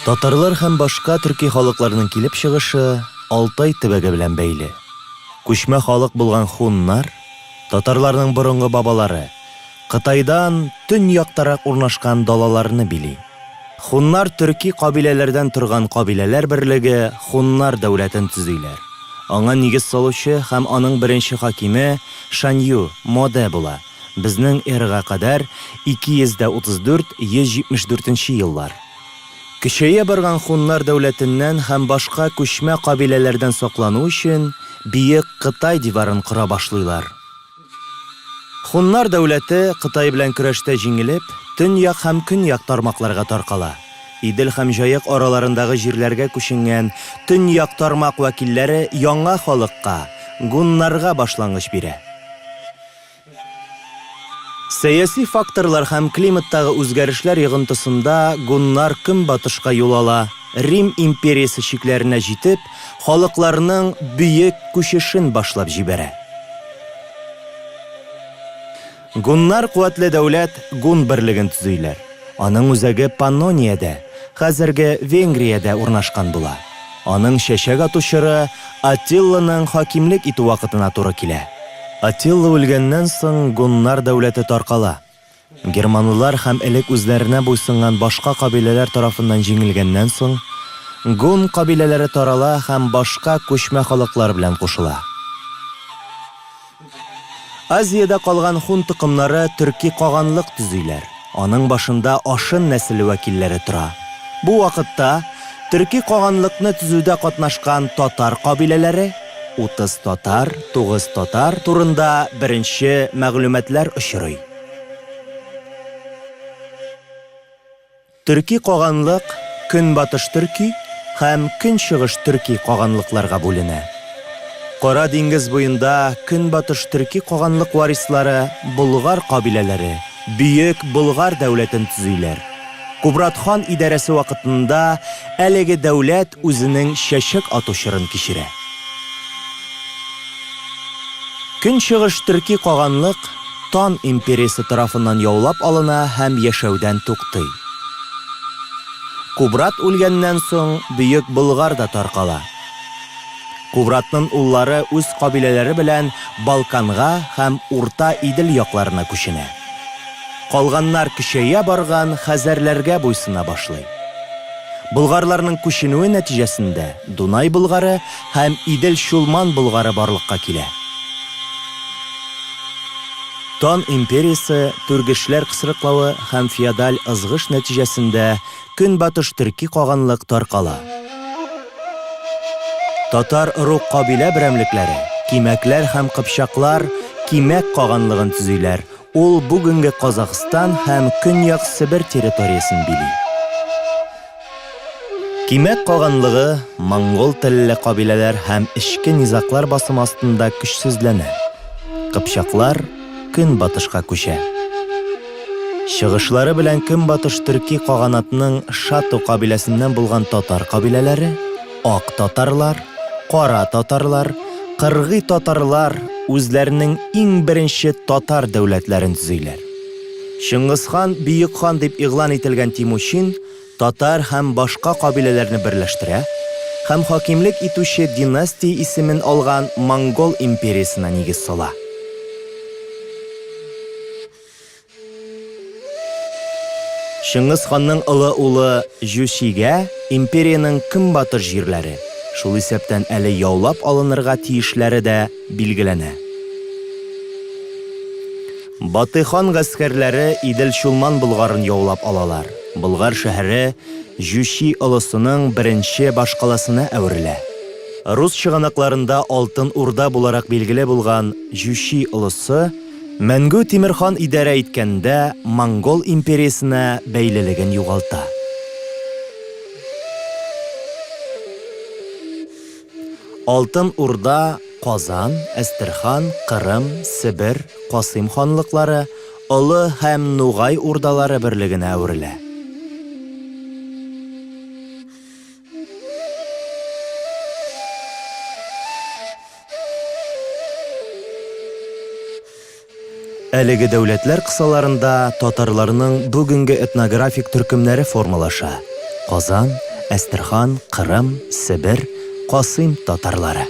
Татарлар һәм башка төрки халыкларының килеп чыгышы Алтай төбәге белән бәйле. Күчмә халык булган хуннар, татарларның борынгы бабалары, Кытайдан төньяктарак урнашкан далаларны били. Хуннар төрки кабиләләрдән торган кабиләләр берлеге Хуннар дәүләтен төзиләр. Аңа нигез салучы һәм аның беренче хакиме Шанью Моде була. Безнең эрага кадәр 234-174 еллар. Кешәя барган Хуннар дәүләтеннән һәм башка күчмә кабиләләрдән саклану өчен Биек Кытай диварын кыра башлыйлар. Хуннар дәүләте Кытай белән көрәштә җиңелеп, төньяк һәм көньяк тармакларга таркала. Идел һәм Җаек араларындагы җирләргә күченгән төньяк тармак вәкилләре яңа халыкка, гуннарга башлангыч бирә. Сәяси факторлар һәм климаттагы үзгәрешләр йогынтысында гуннар көнбатышка юл ала. Рим империясы чикләренә җитеп, халыкларның бөек күчешен башлап җибәрә. Гуннар куәтле дәүләт Гун берлеген төзиләр. Аның үзәге Паннониядә, хәзерге Венгриядә урнашкан була. Аның чәчәк атучыры Аттилланың хакимлек итү вакытына туры килә. Аттилла үлгәннән соң Гуннар дәүләте таркала. Германлылар һәм элек үзләренә буйсынган башка кабиләләр тарафыннан җиңелгәннән соң Гун кабиләләре тарала һәм башка күчмә халыклар белән кушыла. Азиядә калган хун тукымнары төрки каганлык төзиләр. Аның башында Ашын нәселе вәкилләре тора. Бу вакытта төрки каганлыкны төзүдә катнашкан татар кабиләләре 30 татар, 9 татар турында беренче мәгълүматлар очрый. Төрки каганлык көнбатыш төрки һәм көнчыгыш төрки каганлыкларга бүленә. Кара диңгез буенда көнбатыш төрки каганлык варислары Болгар кабиләләре Бөек Болгар дәүләтен төзиләр. Кубрат хан идарәсе вакытында әлеге дәүләт үзенең чәчәк атучырын кичерә. Көнчыгыш төрки каганлык Тан империясы тарафыннан яулап алына һәм яшәүдән туктый. Кубрат үлгәннән соң Бөек Болгар да таркала. Кубратның уллары үз кабиләләре белән Балканга һәм Урта Идел якларына күченә. Калганнар көчәя барган хәзәрләргә буйсына башлый. Болгарларның күченүе нәтиҗәсендә Дунай Болгары һәм Идел-Чулман Болгары барлыкка килә. Тан империясы түргешләр кысрыклавы һәм феодаль ызгыш нәтиҗәсендә көнбатыш төрки каганлык таркала. Татар рук кабилә берәмлекләре, кимәкләр һәм кыпчаклар кимәк каганлыгын төзиләр. Ул бүгенге Казакстан һәм Көньяк Сибир территориясын били. Кимәк каганлыгы монгол телле кабиләләр һәм ичке низаклар басым астында көчсезләнә. Кыпчаклар көнбатышка күчә. Чыгышлары белән көнбатыш төрки каганатның Шату кабиләсеннән булган татар кабиләләре, ак татарлар, кара татарлар, кыргый татарлар үзләренең иң беренче татар дәүләтләрен төзиләр. Чыңгыз хан Бөек хан дип игълан ителгән Тимучин татар һәм башка кабиләләрне берләштерә һәм хакимлек итүче династия исемен алган Монгол империясына нигез сала. Чыңгыз ханның улы улы Жүшигә империяның көнбатыш җирләре, шул исәптән әле яулап алынырга тиешләре дә билгеләнә. Батый хан гаскәрләре Идел-Чулман Болгарын яулап алалар. Болгар шәһәре Жүши олысының беренче башкаласына әверелә. Рус чыганакларында Алтын Урда буларак билгеле булган Жүши олысы Мәңгү Тимирхан идарә иткәндә Монгол империясына бәйлелеген югалта. Алтын Урда Казан, Әстерхан, Кырым, Сибир, Касыйм ханлыклары, Олы һәм Нугай урдалары берлегенә әверелә. Әлеге дәүләтләр кысаларында татарларның бүгенге этнографик төркемнәре формалаша. Казан, Әстерхан, Кырым, Себер, Касыйм татарлары.